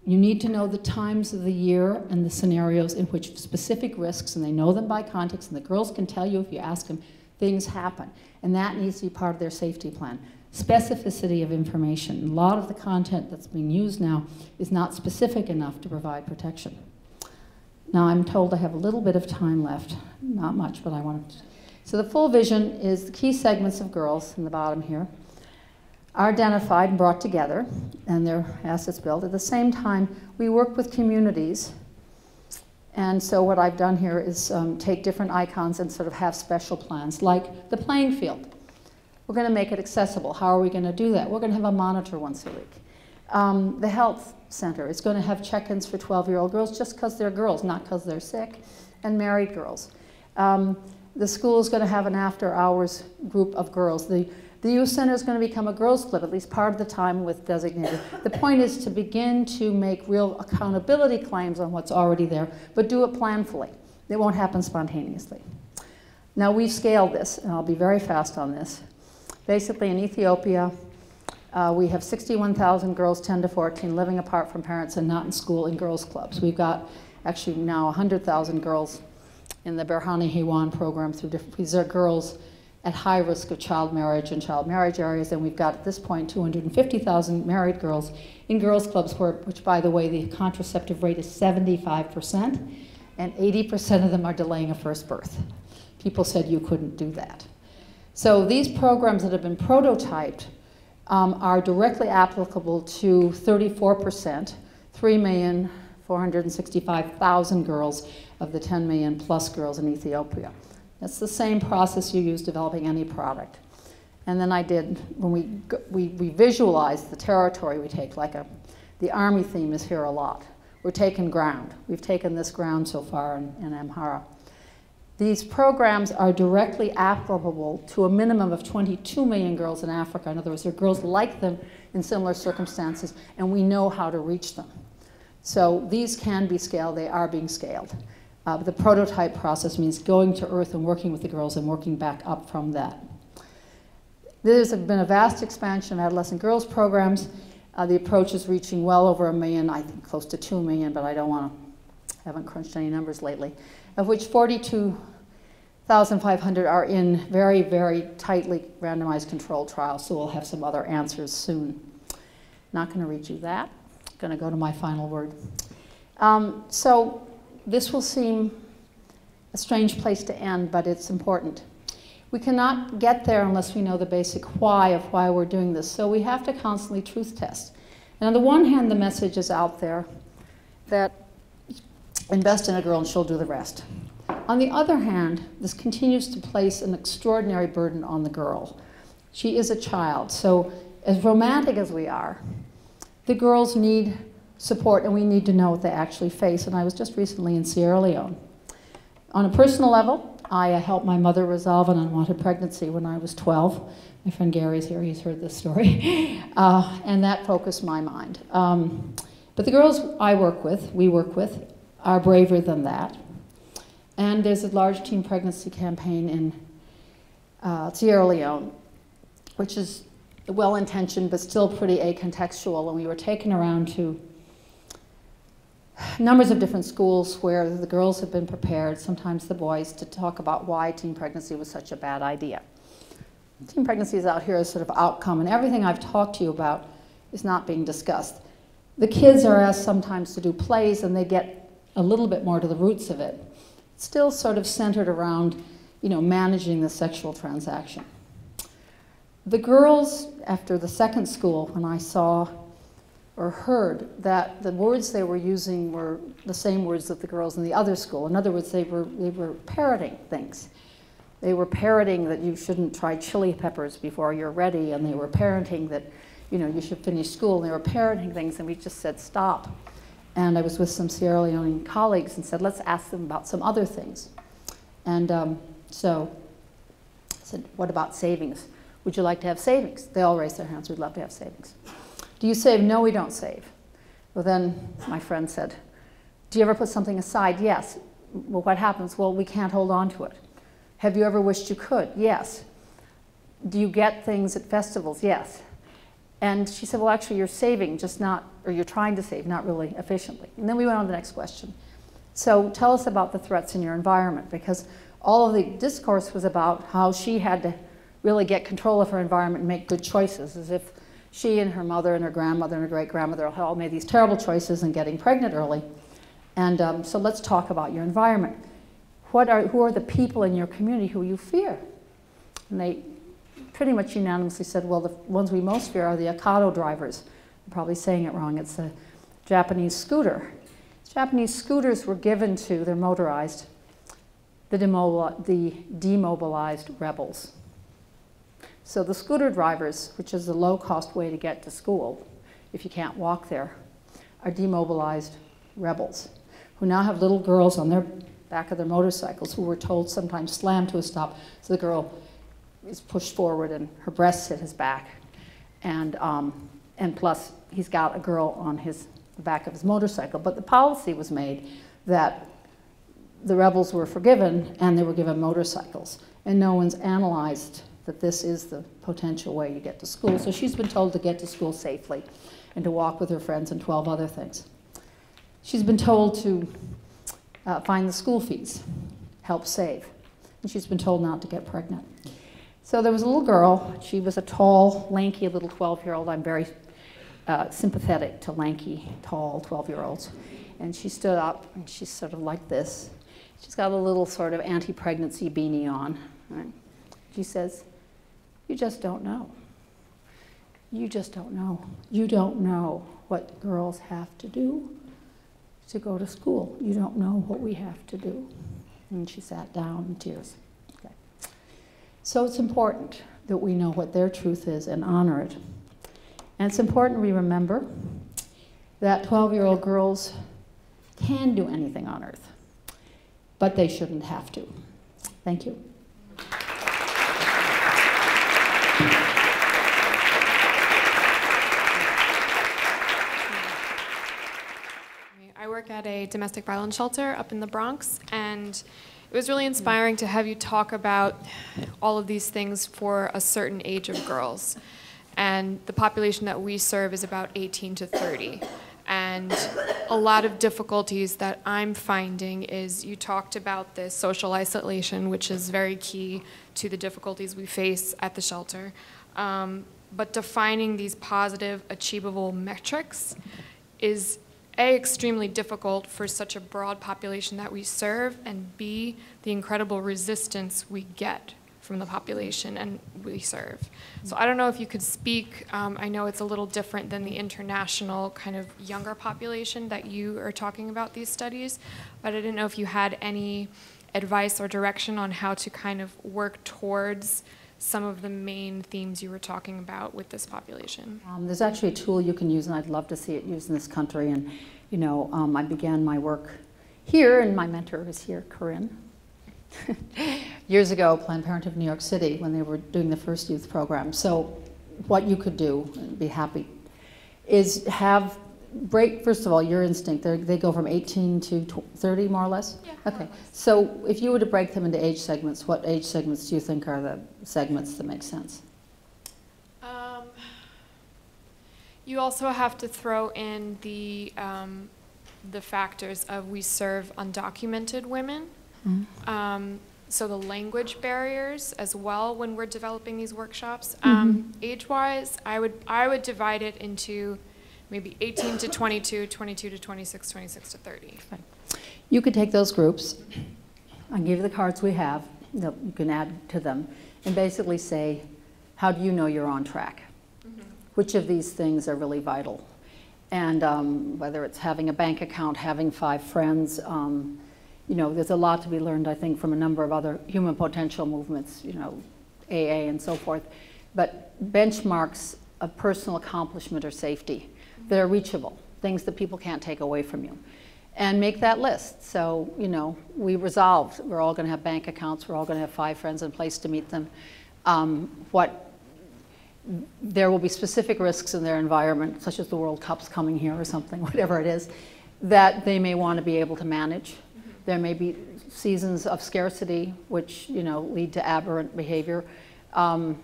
S1: You need to know the times of the year and the scenarios in which specific risks, and they know them by context, and the girls can tell you if you ask them, things happen. And that needs to be part of their safety plan. Specificity of information. A lot of the content that's being used now is not specific enough to provide protection. Now I'm told I have a little bit of time left. Not much, but I want to. So the full vision is the key segments of girls in the bottom here are identified and brought together, and their assets built. At the same time, we work with communities, and so what I've done here is take different icons and sort of have special plans, like the playing field. We're going to make it accessible. How are we going to do that? We're going to have a monitor once a week. The health center is going to have check-ins for 12-year-old girls just because they're girls, not because they're sick, and married girls. The school is going to have an after-hours group of girls. The youth center is going to become a girls' club, at least part of the time with designated. The point is to begin to make real accountability claims on what's already there, but do it planfully. It won't happen spontaneously. Now we've scaled this, and I'll be very fast on this. Basically in Ethiopia, we have 61,000 girls 10 to 14 living apart from parents and not in school in girls' clubs. We've got actually now 100,000 girls in the Berhane Hewan program through different, these are girls at high risk of child marriage and child marriage areas, and we've got at this point 250,000 married girls in girls' clubs, which by the way, the contraceptive rate is 75%, and 80% of them are delaying a first birth. People said you couldn't do that. So these programs that have been prototyped are directly applicable to 34%, 3,465,000 girls of the 10 million plus girls in Ethiopia. That's the same process you use developing any product. And then I did, when we visualized the territory we take, like the Army theme is here a lot. We're taking ground. We've taken this ground so far in Amhara. These programs are directly applicable to a minimum of 22 million girls in Africa. In other words, there are girls like them in similar circumstances, and we know how to reach them. So these can be scaled. They are being scaled. The prototype process means going to earth and working with the girls and working back up from that. There's been a vast expansion of adolescent girls programs. The approach is reaching well over 1 million, I think close to 2 million, but I haven't crunched any numbers lately, of which 42,500 are in very, very tightly randomized controlled trials, so we'll have some other answers soon. Not going to read you that. Going to go to my final word. So this will seem a strange place to end, but it's important. We cannot get there unless we know the basic why of why we're doing this, so we have to constantly truth test. And on the one hand, the message is out there that invest in a girl and she'll do the rest. On the other hand, this continues to place an extraordinary burden on the girl. She is a child, so as romantic as we are, the girls need support and we need to know what they actually face. And I was just recently in Sierra Leone. On a personal level, I helped my mother resolve an unwanted pregnancy when I was 12. My friend Gary's here, he's heard this story. And that focused my mind. But the girls we work with, are braver than that. And there's a large teen pregnancy campaign in Sierra Leone, which is well-intentioned but still pretty acontextual. And we were taken around to numbers of different schools where the girls have been prepared, sometimes the boys, to talk about why teen pregnancy was such a bad idea. Teen pregnancy is out here as sort of outcome, and everything I've talked to you about is not being discussed. The kids are asked sometimes to do plays, and they get a little bit more to the roots of it. It's still sort of centered around, managing the sexual transaction. The girls, after the second school, when I saw or heard that the words they were using were the same words that the girls in the other school. In other words, they were parroting things. They were parroting that you shouldn't try chili peppers before you're ready, and they were parroting that, you should finish school, and they were parroting things, and we just said, stop. And I was with some Sierra Leonean colleagues and said, let's ask them about some other things. And so I said, what about savings? Would you like to have savings? They all raised their hands, we'd love to have savings. Do you save? No, we don't save. Well, then my friend said, do you ever put something aside? Yes. Well, what happens? Well, we can't hold on to it. Have you ever wished you could? Yes. Do you get things at festivals? Yes. And she said, well, actually, you're saving, just not, or you're trying to save, not really efficiently. And then we went on to the next question. So tell us about the threats in your environment, because all of the discourse was about how she had to really get control of her environment and make good choices, as if she and her mother and her grandmother and her great-grandmother all made these terrible choices in getting pregnant early. And so let's talk about your environment. Who are the people in your community who you fear? And they pretty much unanimously said, well, the ones we most fear are the Ocado drivers. I'm probably saying it wrong. It's a Japanese scooter. Japanese scooters were given to, they're motorized, the demobilized rebels. So the scooter drivers, which is the low-cost way to get to school, if you can't walk there, are demobilized rebels who now have little girls on their back of their motorcycles who were told sometimes slam to a stop. So the girl is pushed forward and her breasts hit his back. And plus, he's got a girl on the back of his motorcycle. But the policy was made that the rebels were forgiven and they were given motorcycles. And no one's analyzed that this is the potential way you get to school. So she's been told to get to school safely and to walk with her friends and 12 other things. She's been told to find the school fees, help save. And she's been told not to get pregnant. So there was a little girl. She was a tall, lanky little 12-year-old. I'm very sympathetic to lanky, tall 12-year-olds. And she stood up, and she's sort of like this. She's got a little sort of anti-pregnancy beanie on. Right? She says, "You just don't know. You just don't know. You don't know what girls have to do to go to school. You don't know what we have to do." And she sat down in tears. Okay. So it's important that we know what their truth is and honor it. And it's important we remember that 12-year-old girls can do anything on earth, but they shouldn't have to. Thank you.
S2: I work at a domestic violence shelter up in the Bronx, and it was really inspiring to have you talk about all of these things for a certain age of girls. And the population that we serve is about 18 to 30. And a lot of difficulties that I'm finding is you talked about this social isolation, which is very key to the difficulties we face at the shelter. But defining these positive, achievable metrics is A, extremely difficult for such a broad population that we serve, and B, the incredible resistance we get from the population and we serve. So I don't know if you could speak, I know it's a little different than the international kind of younger population that you are talking about these studies, but I didn't know if you had any advice or direction on how to kind of work towards some of the main themes you were talking about with this population.
S1: There's actually a tool you can use, and I'd love to see it used in this country. And you know, I began my work here, and my mentor is here, Corinne. Years ago, Planned Parenthood of New York City, when they were doing the first youth program. So what you could do, and be happy, is first of all, your instinct, they go from 18 to 30, more or less?
S2: Yeah,
S1: okay. So if you were to break them into age segments, what age segments do you think are the segments that make sense?
S2: You also have to throw in the factors of we serve undocumented women. Mm-hmm. So the language barriers as well when we're developing these workshops. Age-wise, I would divide it into maybe 18 to 22, 22 to 26, 26 to 30.
S1: Okay. You could take those groups, I'll give you the cards we have, that you can add to them, and basically say, how do you know you're on track? Mm-hmm. Which of these things are really vital? And whether it's having a bank account, having 5 friends, you know, there's a lot to be learned, I think, from a number of other human potential movements, you know, AA and so forth. But benchmarks of personal accomplishment or safety that are reachable, things that people can't take away from you. And make that list. So, you know, we resolved, we're all going to have bank accounts, we're all going to have 5 friends in place to meet them. There will be specific risks in their environment, such as the World Cup's coming here or something, whatever it is, that they may want to be able to manage. There may be seasons of scarcity, which, you know, lead to aberrant behavior. A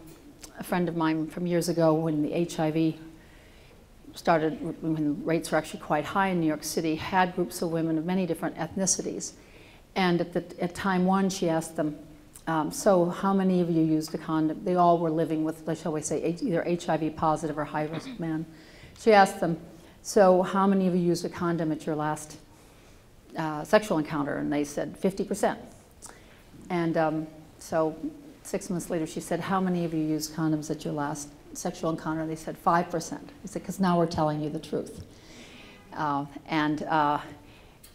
S1: friend of mine from years ago, when the HIV started, when rates were actually quite high in New York City, had groups of women of many different ethnicities. And at time 1, she asked them, so how many of you used a condom? They all were living with, shall we say, either HIV positive or high-risk men. She asked them, so how many of you used a condom at your last sexual encounter? And they said 50%. And so 6 months later she said, how many of you used condoms at your last sexual encounter? And they said 5%. I said, because now we're telling you the truth.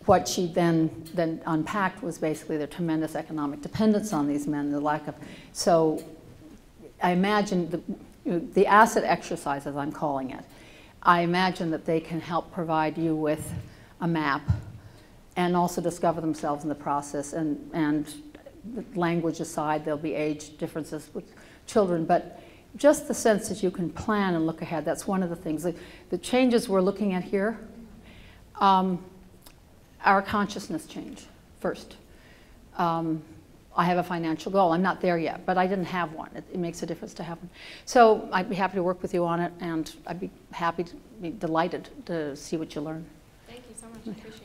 S1: What she then unpacked was basically the tremendous economic dependence on these men, the lack of, so I imagine the asset exercise, as I'm calling it, I imagine that they can help provide you with a map and also discover themselves in the process. And language aside, there'll be age differences with children, but just the sense that you can plan and look ahead, that's one of the things. The changes we're looking at here, our consciousness change first. I have a financial goal. I'm not there yet, but I didn't have one. It makes a difference to have one. So I'd be happy to work with you on it, and I'd be happy to be delighted to see what you learn.
S2: Thank you so much. I appreciate it.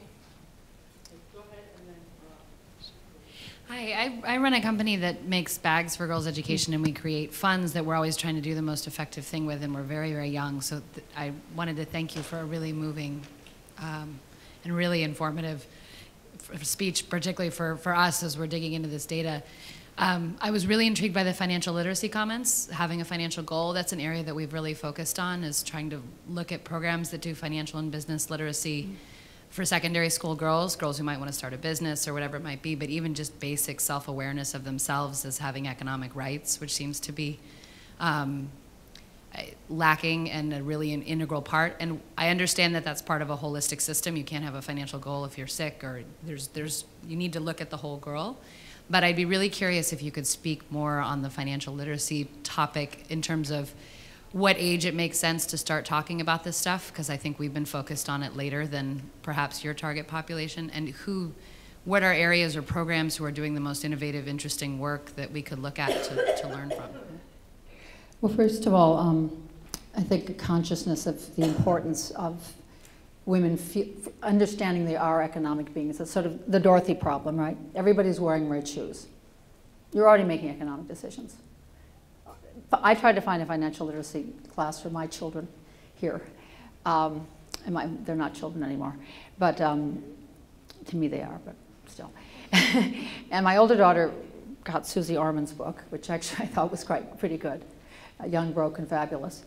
S3: Hi, I run a company that makes bags for girls' education, and we create funds that we're always trying to do the most effective thing with, and we're very, very young. So I wanted to thank you for a really moving and really informative speech, particularly for us as we're digging into this data. I was really intrigued by the financial literacy comments, having a financial goal. That's an area that we've really focused on, is trying to look at programs that do financial and business literacy for secondary school girls who might want to start a business or whatever it might be, but even just basic self-awareness of themselves as having economic rights, which seems to be lacking and really an integral part. And I understand that that's part of a holistic system. You can't have a financial goal if you're sick, or you need to look at the whole girl. But I'd be really curious if you could speak more on the financial literacy topic in terms of what age it makes sense to start talking about this stuff, because I think we've been focused on it later than perhaps your target population, and what are areas or programs who are doing the most innovative, interesting work that we could look at to learn from?
S1: Well, first of all, I think a consciousness of the importance of women understanding they are economic beings. It's sort of the Dorothy problem, right? Everybody's wearing red shoes. You're already making economic decisions. I tried to find a financial literacy class for my children here. They're not children anymore, but to me they are, but still. And my older daughter got Susie Orman's book, which actually I thought was pretty good, Young, Broke, and Fabulous.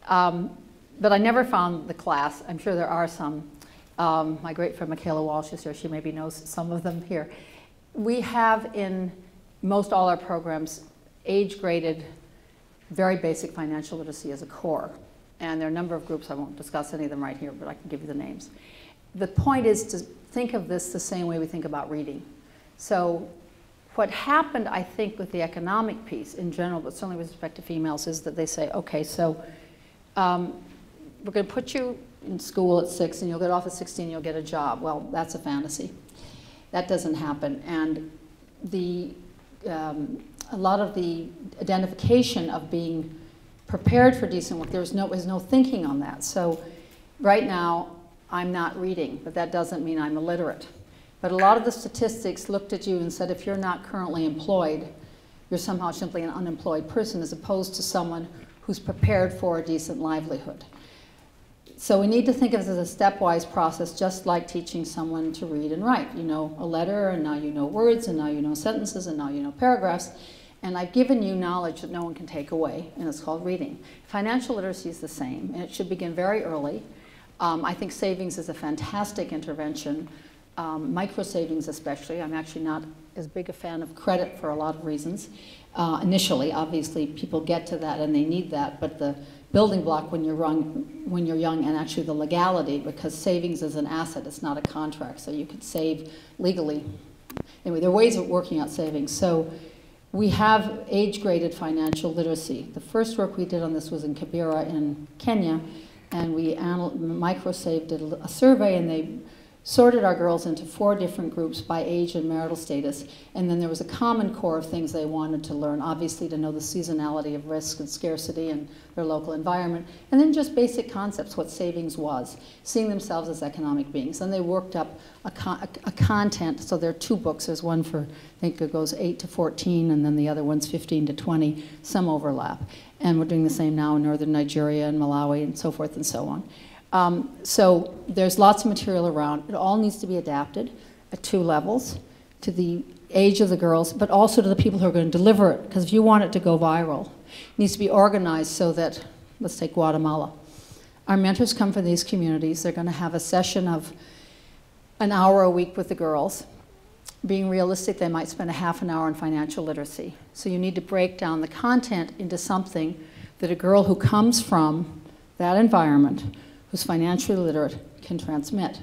S1: But I never found the class. I'm sure there are some. My great friend Michaela Walsh is here. She maybe knows some of them here. We have in most all our programs age-graded, very basic financial literacy as a core. And there are a number of groups, I won't discuss any of them right here, but I can give you the names. The point is to think of this the same way we think about reading. So what happened, I think, with the economic piece in general, but certainly with respect to females, is that they say, okay, so we're going to put you in school at 6 and you'll get off at 16 and you'll get a job. Well, that's a fantasy. That doesn't happen. And a lot of the identification of being prepared for decent work, there's no thinking on that. So right now, I'm not reading, but that doesn't mean I'm illiterate. But a lot of the statistics looked at you and said, if you're not currently employed, you're somehow simply an unemployed person, as opposed to someone who's prepared for a decent livelihood. So we need to think of it as a stepwise process, just like teaching someone to read and write. You know a letter, and now you know words, and now you know sentences, and now you know paragraphs. And I've given you knowledge that no one can take away, and it's called reading. Financial literacy is the same, and it should begin very early. I think savings is a fantastic intervention, micro savings especially. I'm actually not as big a fan of credit for a lot of reasons. Initially, obviously, people get to that and they need that, but the building block when you're young, and actually the legality, because savings is an asset, it's not a contract, so you could save legally. Anyway, there are ways of working out savings. So we have age-graded financial literacy. The first work we did on this was in Kibera in Kenya, and we microsaved did a survey, and they sorted our girls into 4 different groups by age and marital status, and then there was a common core of things they wanted to learn, obviously to know the seasonality of risk and scarcity and their local environment, and then just basic concepts, what savings was, seeing themselves as economic beings. Then they worked up a content, so there are 2 books. There's one for, I think it goes 8 to 14, and then the other one's 15 to 20, some overlap. And we're doing the same now in northern Nigeria and Malawi and so forth and so on. So there's lots of material around. It all needs to be adapted at 2 levels, to the age of the girls, but also to the people who are going to deliver it, because if you want it to go viral, it needs to be organized so that, let's take Guatemala. Our mentors come from these communities. They're going to have a session of an hour a week with the girls. Being realistic, they might spend a half an hour on financial literacy. So you need to break down the content into something that a girl who comes from that environment, who's financially literate can transmit.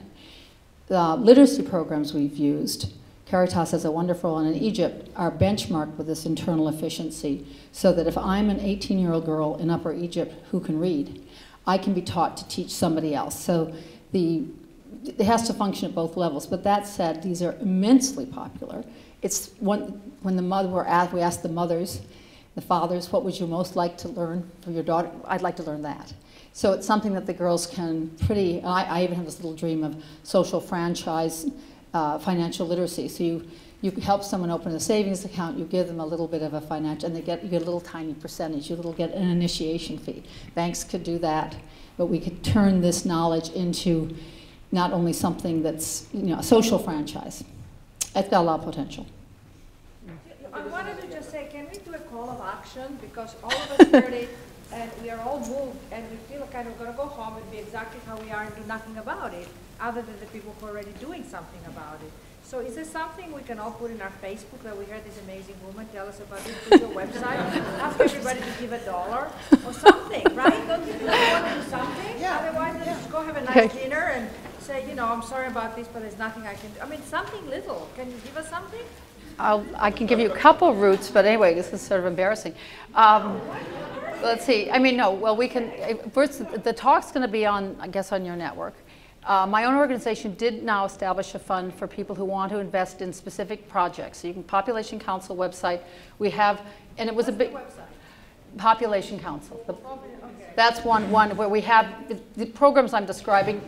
S1: The literacy programs we've used, Caritas has a wonderful one in Egypt, are benchmarked with this internal efficiency, so that if I'm an 18-year-old girl in Upper Egypt who can read, I can be taught to teach somebody else. So it has to function at both levels. But that said, these are immensely popular. It's when we asked the mothers, the fathers, what would you most like to learn for your daughter? I'd like to learn that. So it's something that the girls can I even have this little dream of social franchise, financial literacy. So you help someone open a savings account, you give them a little bit of a financial, and you get a little tiny percentage, you get an initiation fee. Banks could do that, but we could turn this knowledge into not only something that's a social franchise. It's got a lot of potential.
S4: I wanted to just say, can we do a call of action? Because all of us heard it, and we are all moved, and we feel kind of going to go home and be exactly how we are and do nothing about it, other than the people who are already doing something about it. So is there something we can all put in our Facebook that we heard this amazing woman tell us about this? Put your website, ask everybody to give $1 or something, right? Don't you feel like you want to do something? Yeah. Otherwise, let's just go have a nice dinner and say, I'm sorry about this, but there's nothing I can do. I mean, something little. Can you give us something?
S1: I can give you a couple routes, but anyway, this is sort of embarrassing. Let's see. We can. First, the talk's going to be on, I guess, on your network. My own organization did now establish a fund for people who want to invest in specific projects. So you can, Population Council website, we have, and it was a big, Population Council. That's one where we have, the programs I'm describing,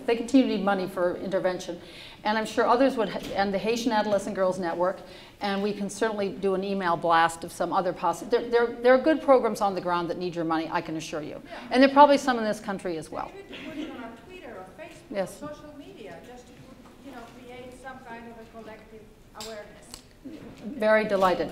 S1: they continue to need money for intervention. And I'm sure others would, and the Haitian Adolescent Girls Network, and we can certainly do an email blast of some other there are good programs on the ground that need your money, I can assure you. Yeah. And there are probably some in this country as well.
S4: Maybe to put it on our Twitter or Facebook,
S1: yes.
S4: Or social media, just to create some kind of a collective awareness.
S1: Very delighted.